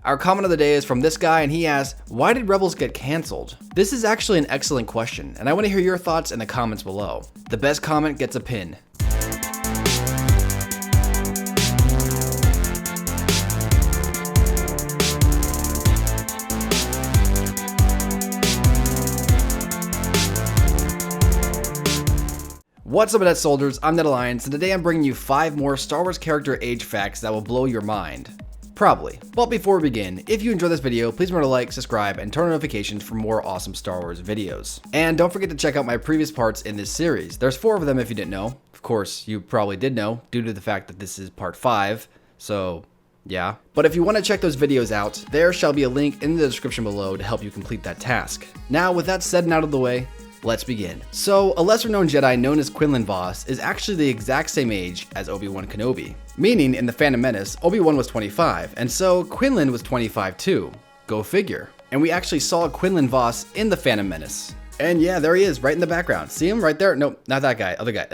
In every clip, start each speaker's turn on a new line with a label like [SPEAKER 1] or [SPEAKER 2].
[SPEAKER 1] Our comment of the day is from this guy, and he asks, why did Rebels get canceled? This is actually an excellent question, and I want to hear your thoughts in the comments below. The best comment gets a pin. What's up, Net Soldiers? I'm Ned Alliance, and today I'm bringing you 5 more Star Wars character age facts that will blow your mind. Probably. But before we begin, if you enjoyed this video, please remember to like, subscribe, and turn on notifications for more awesome Star Wars videos. And don't forget to check out my previous parts in this series. There's 4 of them if you didn't know. Of course, you probably did know, due to the fact that this is part 5, so yeah. But if you want to check those videos out, there shall be a link in the description below to help you complete that task. Now, with that said and out of the way, let's begin. So, a lesser-known Jedi known as Quinlan Vos is actually the exact same age as Obi-Wan Kenobi. Meaning, in The Phantom Menace, Obi-Wan was 25, and so Quinlan was 25 too. Go figure. And we actually saw Quinlan Vos in The Phantom Menace. And yeah, there he is, right in the background. See him right there? Nope, not that guy, other guy.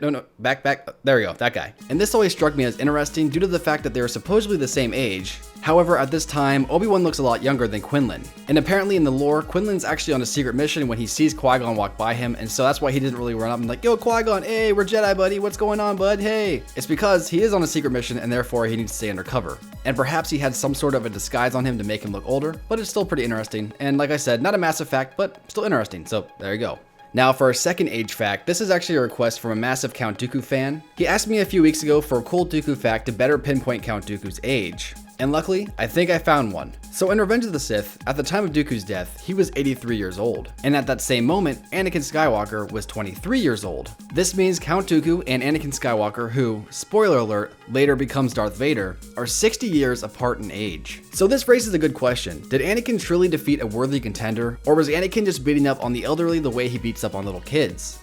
[SPEAKER 1] No, back, there we go, that guy. And this always struck me as interesting due to the fact that they are supposedly the same age. However, at this time, Obi-Wan looks a lot younger than Quinlan. And apparently in the lore, Quinlan's actually on a secret mission when he sees Qui-Gon walk by him, and so that's why he didn't really run up and like, yo, Qui-Gon, hey, we're Jedi, buddy, what's going on, bud, hey. It's because he is on a secret mission, and therefore he needs to stay undercover. And perhaps he had some sort of a disguise on him to make him look older, but it's still pretty interesting. And like I said, not a massive fact, but still interesting, so there you go. Now for our second age fact, this is actually a request from a massive Count Dooku fan. He asked me a few weeks ago for a cool Dooku fact to better pinpoint Count Dooku's age. And luckily, I think I found one. So in Revenge of the Sith, at the time of Dooku's death, he was 83 years old. And at that same moment, Anakin Skywalker was 23 years old. This means Count Dooku and Anakin Skywalker, who, spoiler alert, later becomes Darth Vader, are 60 years apart in age. So this raises a good question. Did Anakin truly defeat a worthy contender? Or was Anakin just beating up on the elderly the way he beats up on little kids?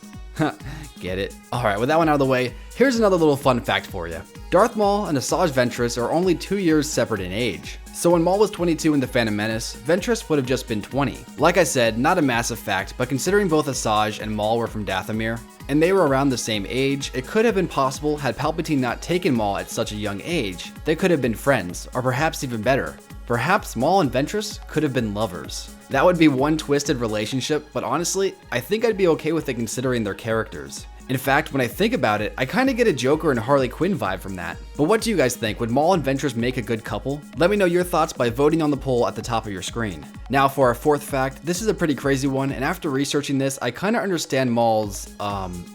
[SPEAKER 1] Get it? Alright, with that one out of the way, here's another little fun fact for you. Darth Maul and Asajj Ventress are only 2 years separate in age. So when Maul was 22 in The Phantom Menace, Ventress would have just been 20. Like I said, not a massive fact, but considering both Asajj and Maul were from Dathomir, and they were around the same age, it could have been possible had Palpatine not taken Maul at such a young age. They could have been friends, or perhaps even better. Perhaps Maul and Ventress could have been lovers. That would be one twisted relationship, but honestly, I think I'd be okay with it considering their characters. In fact, when I think about it, I kinda get a Joker and Harley Quinn vibe from that. But what do you guys think? Would Maul and Ventress make a good couple? Let me know your thoughts by voting on the poll at the top of your screen. Now for our fourth fact, this is a pretty crazy one, and after researching this, I kinda understand Maul's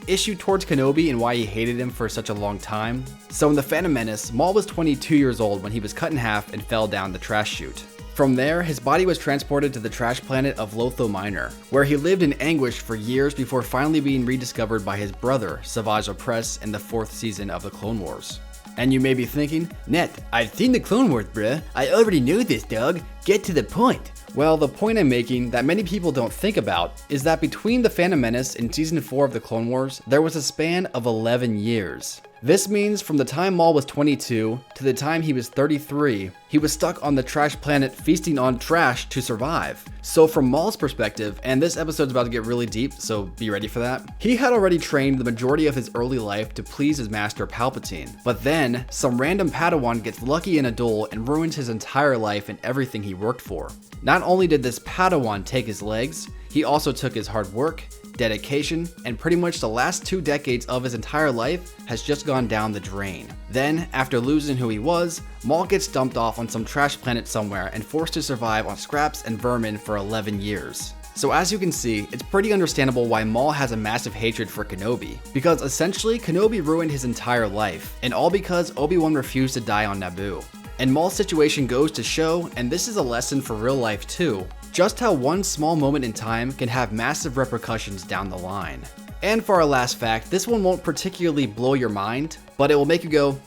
[SPEAKER 1] issue towards Kenobi and why he hated him for such a long time. So in The Phantom Menace, Maul was 22 years old when he was cut in half and fell down the trash chute. From there, his body was transported to the trash planet of Lotho Minor, where he lived in anguish for years before finally being rediscovered by his brother, Savage Opress, in the 4th season of the Clone Wars. And you may be thinking, Net, I've seen the Clone Wars, bruh. I already knew this, dog. Get to the point. Well, the point I'm making that many people don't think about is that between The Phantom Menace and Season 4 of the Clone Wars, there was a span of 11 years. This means from the time Maul was 22 to the time he was 33, he was stuck on the trash planet feasting on trash to survive. So from Maul's perspective, and this episode's about to get really deep, so be ready for that, he had already trained the majority of his early life to please his master Palpatine. But then, some random Padawan gets lucky in a duel and ruins his entire life and everything he worked for. Not only did this Padawan take his legs, he also took his hard work, dedication, and pretty much the last 2 decades of his entire life has just gone down the drain. Then, after losing who he was, Maul gets dumped off on some trash planet somewhere and forced to survive on scraps and vermin for 11 years. So as you can see, it's pretty understandable why Maul has a massive hatred for Kenobi, because essentially Kenobi ruined his entire life, and all because Obi-Wan refused to die on Naboo. And Maul's situation goes to show, and this is a lesson for real life too, just how one small moment in time can have massive repercussions down the line. And for our last fact, this one won't particularly blow your mind, but it will make you go,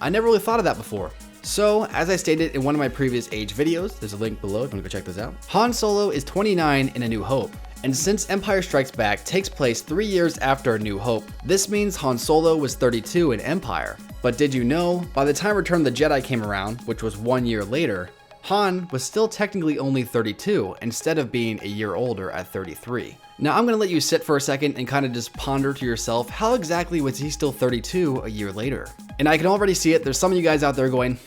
[SPEAKER 1] I never really thought of that before. So, as I stated in one of my previous age videos, there's a link below if you want to go check this out, Han Solo is 29 in A New Hope. And since Empire Strikes Back takes place 3 years after A New Hope, this means Han Solo was 32 in Empire. But did you know, by the time Return of the Jedi came around, which was 1 year later, Han was still technically only 32 instead of being a year older at 33. Now I'm going to let you sit for a second and kind of just ponder to yourself, how exactly was he still 32 a year later? And I can already see it, there's some of you guys out there going,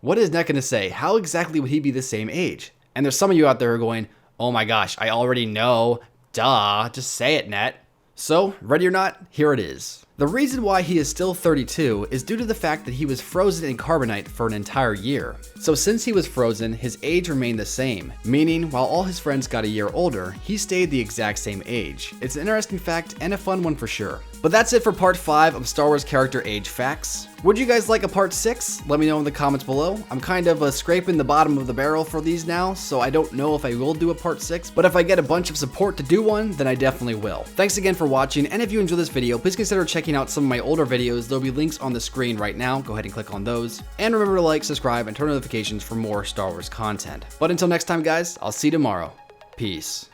[SPEAKER 1] What is Ned gonna say? How exactly would he be the same age? And there's some of you out there who are going, oh my gosh, I already know. Duh, just say it, Ned. So, ready or not, here it is. The reason why he is still 32 is due to the fact that he was frozen in carbonite for an entire year. So since he was frozen, his age remained the same, meaning while all his friends got a year older, he stayed the exact same age. It's an interesting fact and a fun one for sure. But that's it for part 5 of Star Wars character age facts. Would you guys like a part 6? Let me know in the comments below. I'm kind of scraping the bottom of the barrel for these now, so I don't know if I will do a part 6, but if I get a bunch of support to do one, then I definitely will. Thanks again for watching, and if you enjoyed this video, please consider checking out some of my older videos. There'll be links on the screen right now. Go ahead and click on those. And remember to like, subscribe, and turn notifications for more Star Wars content. But until next time, guys, I'll see you tomorrow. Peace.